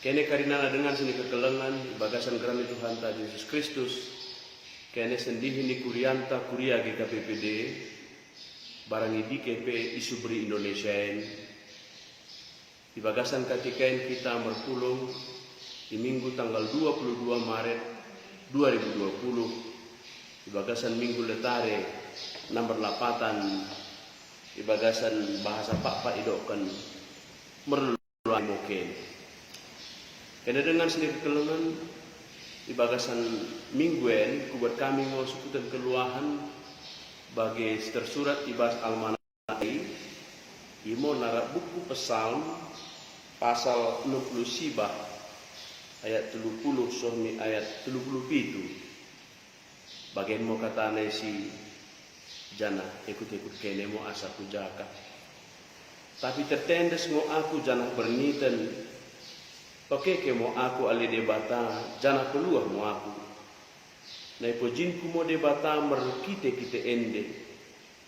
Kene karinana dengan sini kekelengan bagasan kerana Tuhan ta Yesus Kristus. Kene sendiri ni kurianta kuria GKPPD barang idi KP isu beri Indonesia di bagasan katikain kita merpulung di minggu tanggal 22 Maret 2020 di bagasan minggu letare nomor 8 di bagasan bahasa Pak idokan merluan moken. Kena dengan sedikit kelengan di bagasan mingguan kubuat kami mau sukutan keluahan bagi tersurat ibas almanai imo narak buku Psalm pasal 60 sibah ayat 30 sohmi ayat 37 bagian mau katane si jana ikut-ikut kene mau asa kujaka tapi tertendes mau aku jana bernitan pakai mo aku ali debata jana keluar mo aku nai pojinku mo debata merkite kite ende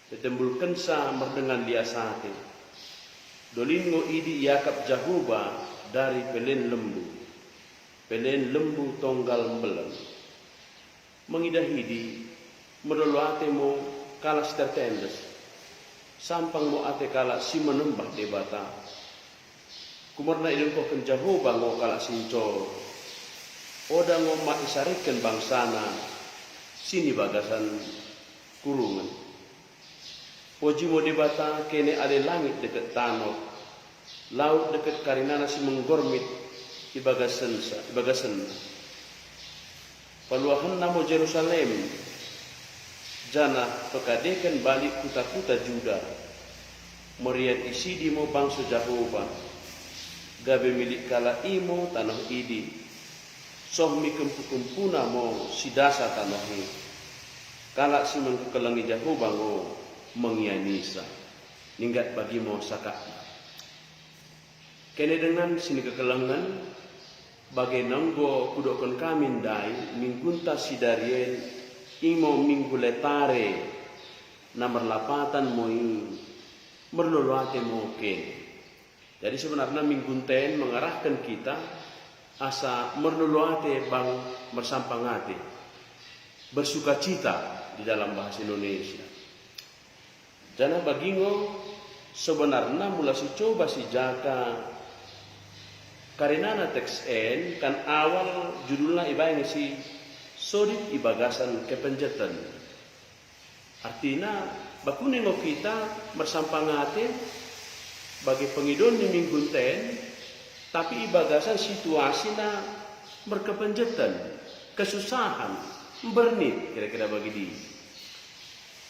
tetembulkan sa merdengan liasate dolingo idi yakap jahuba dari pelen lembu tonggal belem mengidahidi merloate mo kalas tertendes sampang mo ate kala si menembah debata kumarna idun ko kan Jehovah ngo kala sinco oda ngo maisarikan bangsana sini bagasan kurungan poji mo debata kene ada langit dekat tanah laut dekat karinana si menggormit ibagasan paluahan namo Jerusalem jana pekadekan balik kuta-kuta Juda meriat isi di mo bangsa Jehovah gabe milik kala imo tanah idi sohmi kempu-kempuna mo sidasa tanah ini kala si mengkelangi Jehovah mo mengianisa ninggat bagi mo sakak kene dengan sini kekelangan bagai nanggo kudokon kami dai minggunta sidarien imo minggu letare nomor 8 mo merloloate mo kene. Jadi sebenarnya minggunten mengarahkan kita asa merluluate bang mersampangate bersukacita di dalam bahasa Indonesia. Jana bagingo sebenarnya mula si coba si jaka karinana teks en kan awal judulnya ibaing si sodit ibagasan kepenjetan. Artinya bakuningo kita mersampangate bagi pengidon di minggunten tapi ibagasan situasi na berkepenjetan kesusahan bernit kira-kira bagi di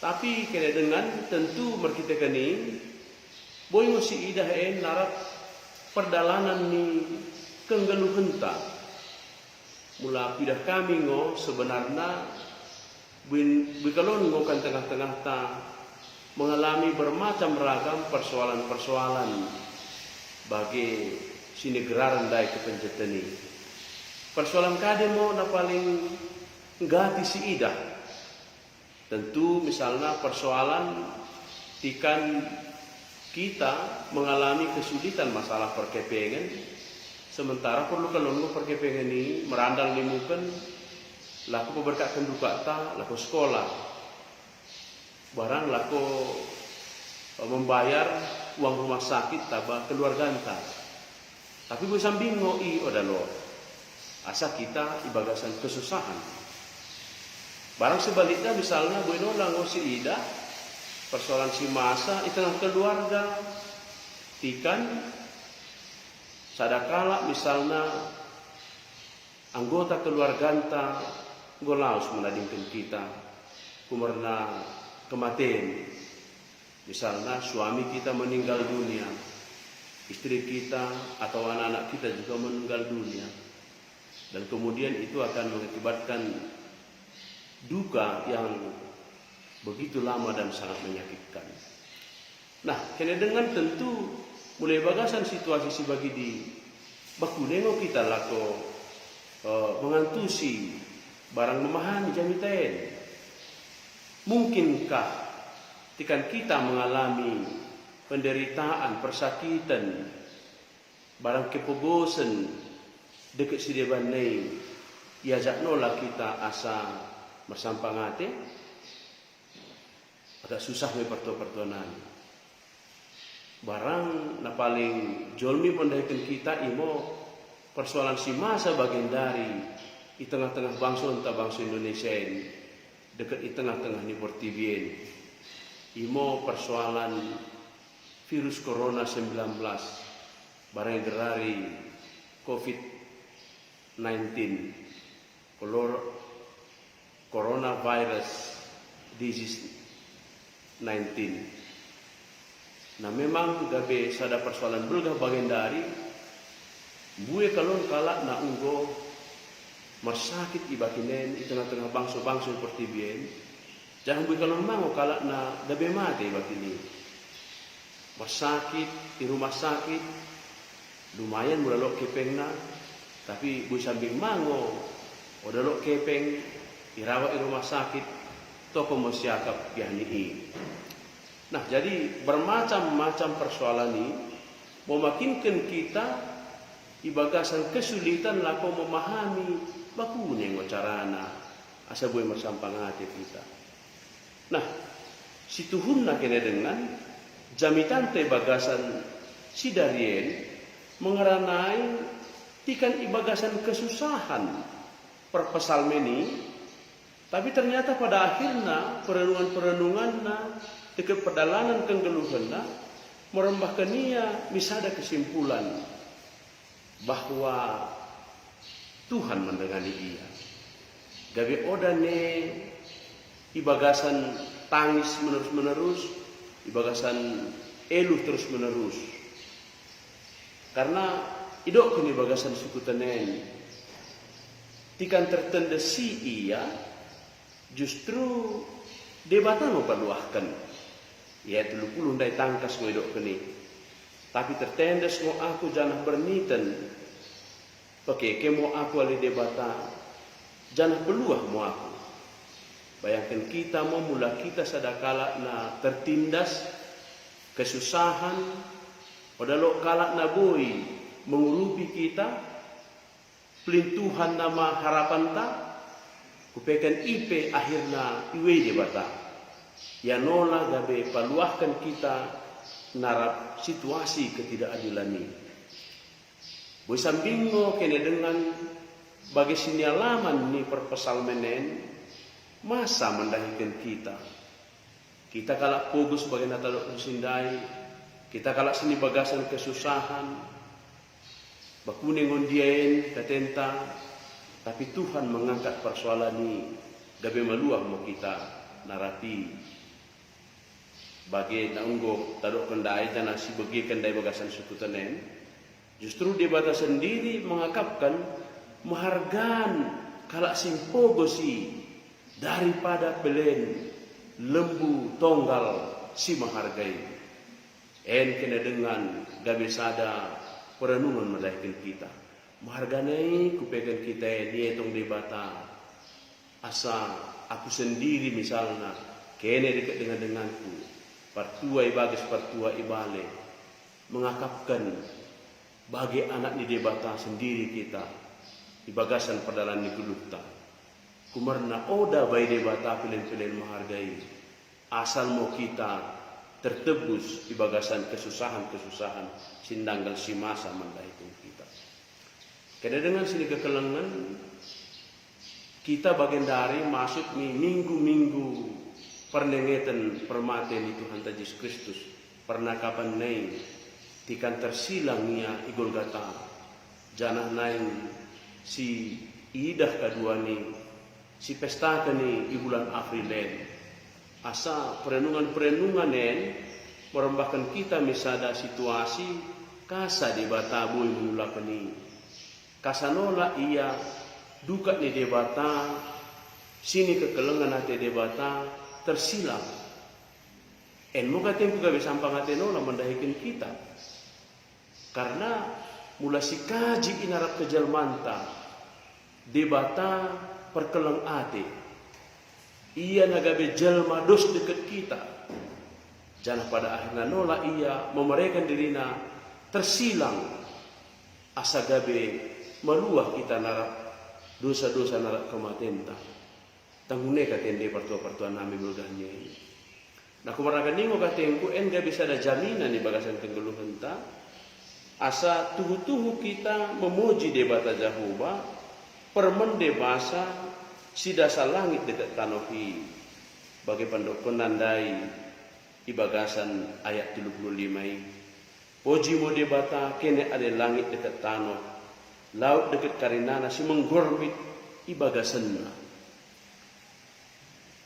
tapi kira dengan tentu merkita kini boy si idah narap perdalanan ni kenggeluh henta mula pidah kami ngo sebenarnya bikalon ngo kan tengah-tengah ta mengalami bermacam ragam persoalan-persoalan bagi sinegararan dai kepenjetan ini. Persoalan kademo na paling gati si idah. Tentu misalnya persoalan tikan kita mengalami kesulitan masalah perkepengan sementara perlu kalongo perkepengan ini merandal limukan laku berkatkan duka ta laku sekolah barang laku membayar uang rumah sakit tabah keluarga anta. Tapi gue sambing ngoi odalo asa kita ibagasan kesusahan. Barang sebaliknya misalnya gue nolang si ida persoalan si masa di tengah keluarga tikan sadakala misalnya anggota keluarga anta gue laus menadingkan kita kumarna kematian. Misalnya suami kita meninggal dunia, istri kita atau anak-anak kita juga meninggal dunia. Dan kemudian itu akan mengakibatkan duka yang begitu lama dan sangat menyakitkan. Nah, kena dengan tentu mulai bagasan situasi si bagi di bakunengo kita lako mengantusi barang memahami jamitain. Mungkinkah ketika kita mengalami penderitaan, persakitan, barang kebobosan, deket si deban nei iajak nolak kita asa bersampangate agak susah me pertuanan barang na paling jolmi mendahikan kita imo persoalan si masa bagian dari di tengah-tengah bangsa entah bangsa Indonesia ini dekat di tengah-tengah ni pertibien imo persoalan virus corona 19 barang gerari COVID-19 coronavirus disease 19. Nah memang gabe sada persoalan belga bagian dari buye kalon kalak na unggo marsakit ibakinen di tengah-tengah bangsa-bangsa seperti bien. Jangan buye kalon mango kalak na gabe mati ibakini. Marsakit di rumah sakit lumayan mulalok kepeng na tapi buye sambing mango odalok kepeng dirawat di rumah sakit toko masyarakat yani. Nah jadi bermacam-macam persoalan ini memakinkan kita ibagasan kesulitan lako memahami bakune carana asa boy masampang hati kita. Nah situhunna kena dengan jamitan te bagasan sidarien mengeranai tikan ibagasan kesusahan perpesal meni tapi ternyata pada akhirnya perenungan-perenunganna dekat pedalanan kenggeluhanna merembahkan ia misada kesimpulan bahwa Tuhan mendengani ia. Gabe odane ibagasan tangis menerus-menerus, ibagasan eluh terus-menerus. Karena idok kini bagasan suku tenen tikan tertendesi ia justru debatan memperluahkan ya 30 dai tangkas ngo idok kini tapi tertendes ngo aku janah berniten oke kemo aku ali debata janah beluah mo aku bayangkan kita mau mula kita sadakala na tertindas kesusahan odalok kalak na boy mengurupi kita pelintuhan nama harapan ta kupekan IP akhirnya iwe debata ya nola gabe paluahkan kita narap situasi ketidakadilan ini boy sambingo kene dengan bagi sinyalaman ni perpesal menen masa mendahikan kita kalak fokus bagi natalok sindai kita kalak sini bagasan kesusahan bakuning ondien katenta tapi Tuhan mengangkat persoalan ini gabe maluah mau kita narapi bagi naunggo tadok kendai dan nasi bagi kendai bagasan suku tenen justru dia bata sendiri mengakapkan menghargaan kalak simpogosi daripada belen lembu tonggal si menghargai kena dengan gabe sada perenungan mendahkan kita menghargai kupegan kita dia tong debata asa aku sendiri misalnya kene dekat denganku partua ibagas partua ibale mengakapkan bagi anak ni debata sendiri kita ibagasan perdalan ni kulukta kumarna oda bai debata pilih-pilih menghargai asal mau kita tertebus ibagasan kesusahan-kesusahan sindanggal si masa mendahitung kita. Kena dengan sini kekelengan kita bagian dari masuk ni minggu-minggu pernengetan permaten itu Tuhan Yesus Kristus pernah kapan naik tikan tersilang ia igol gata janah naik si idah kedua ni si pesta ni di bulan April asa perenungan-perenungan merembahkan kita misada situasi kasa di bataboy menulak ni kasanola ia duka ni debata sini kekelengan hati debata tersilang moga tempo gabe sampang hati nola mendahikan kita karena mula si kaji inarap kejalmanta debata perkeleng ate ia nagabe jelma dos dekat kita jangan pada akhirnya nola ia memerikan dirina tersilang asa gabe maluah kita narap dosa-dosa narap kematian ta. Tanggune katende partua-partua nami bulganya ini. Nah kumarakan ningo katengku enggak bisa ada jaminan di bagasan tenggeluhan ta. Asa tuhu-tuhu kita memuji debata Jehovah, permende bahasa sidasa langit dekat tanohi bagi pandok penandai ibagasan ayat 35. Poji mo debata kene ada langit dekat tanah, laut dekat karinana si menggormit ibagasan na.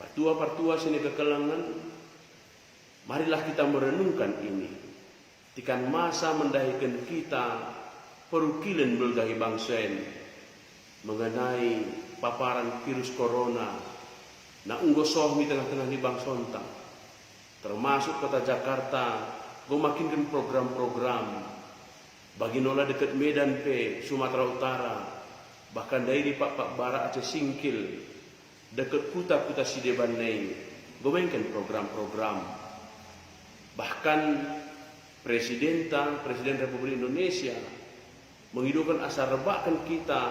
Partua-partua sini kekelangan, marilah kita merenungkan ini. Tikan masa mendahikan kita perukilan belgahi bangsen mengenai paparan virus corona na unggosoh di tengah-tengah di bangsonta, termasuk kota Jakarta gomakinkan program-program bagi nola dekat Medan pe Sumatera Utara, bahkan dari Pak Barat Aceh Singkil dekat kuta-kuta Sideban Nei gomainkan program-program. Bahkan Presiden Republik Indonesia menghidupkan asa rebakan kita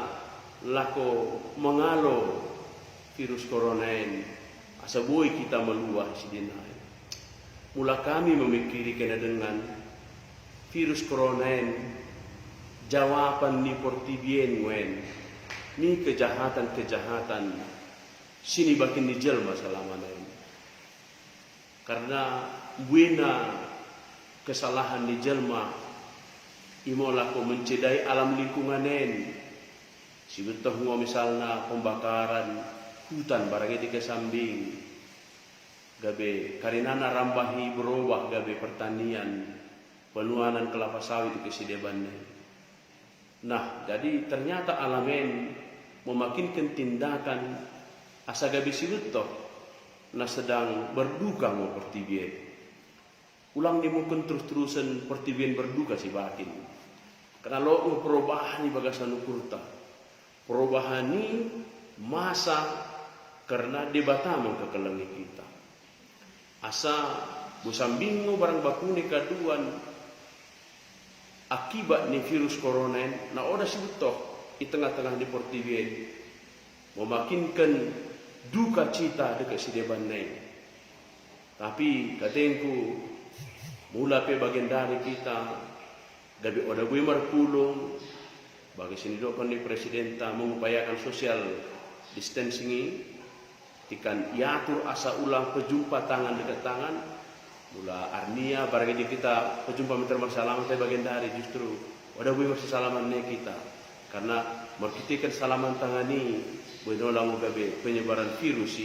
lako mengalo virus corona ini, asa boy kita meluah sidinai. Mula kami memikiri kena dengan virus corona ini, jawaban ni portibien wen, ni kejahatan sini bakin ni jelma salamana ini. Karena buena kesalahan di jelma imo lako mencedai alam lingkunganen. Si betul misalnya pembakaran hutan barang di kesambing, gabe karinana rambahi berubah gabe pertanian, penuanan kelapa sawit di kesidebannya. Nah, jadi ternyata alamen memakinkan tindakan asa gabe si betul na sedang berduka mau pertibien. Ulang di mungkin terus-terusan pertibien berduka si bakin. Karena lo perubahan di bagasan ukurta. Perubahan ini masa karena debatamang kekelangi kita. Asa busambingo barang bakuni kaduan akibat ni virus corona na oda si betok di tengah-tengah di pertibien memakinkan duka cita dekat si debanai. Tapi katengku mula pe bagian dari kita gabi oda gue marpulung bagi sini dokan di presiden ta mengupayakan social distancing tikan yatur asa ulang pejumpa tangan dekat tangan mula arnia barang di kita pejumpa meter salaman pe bagian dari justru oda gue masih salaman ne kita karena merkitikan salaman tangan ini benolang gabe penyebaran virus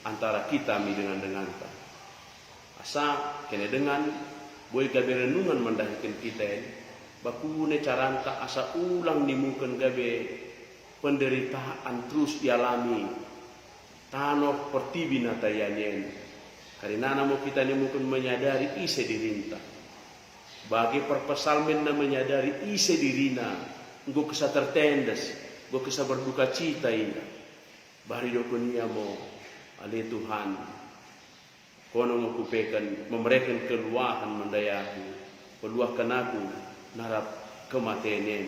antara kita dengan ta. Asa kena dengan boleh gabe renungan mendahikan kita bakune caranta asa ulang nimukan gabe penderitaan terus dialami tano pertibi natayanyen karena namo kita nimukan menyadari ise dirinta bagi perpesalmen na menyadari ise dirina engko kesa tertendes engko kesa berduka cita ina bari dokunia mo ale Tuhan kono mengupekan memberikan keluahan mendayaku peluahkan aku narap kematian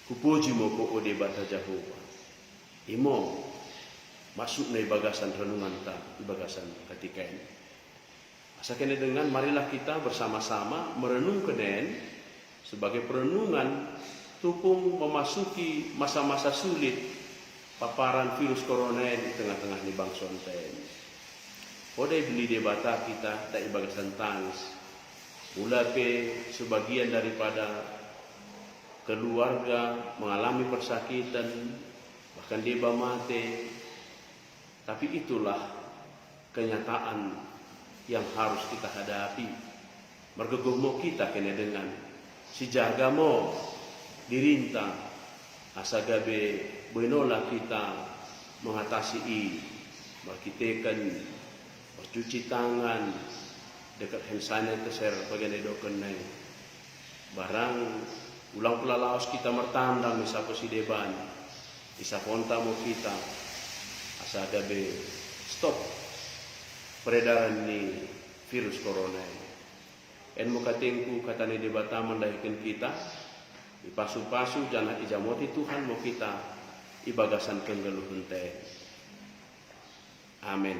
kupuji mo ko ode bata Jehovah imo masuk na ibagasan renungan ta ibagasan ketika ini asa kene dengan marilah kita bersama-sama merenungkan sebagai perenungan tupung memasuki masa-masa sulit paparan virus corona di tengah-tengah ni bangsa ini. Odai beli debata kita tak ibagasan tangis. Mula pe sebagian daripada keluarga mengalami persakitan, bahkan deba mati. Tapi itulah kenyataan yang harus kita hadapi. Mergegomo kita kena dengan si jagamo dirinta asa gabe benola kita mengatasi markitekan cuci tangan dekat hand sanitizer bagian edokan nai barang ulang pula laos kita mertandang misapo si deban isa ponta mo kita asa gabe stop peredaran ni virus corona en mo katengku katane debata mandahikan kita ipasu-pasu jana ijamoti Tuhan mau kita ibagasan kenggeluhun teh. Amin.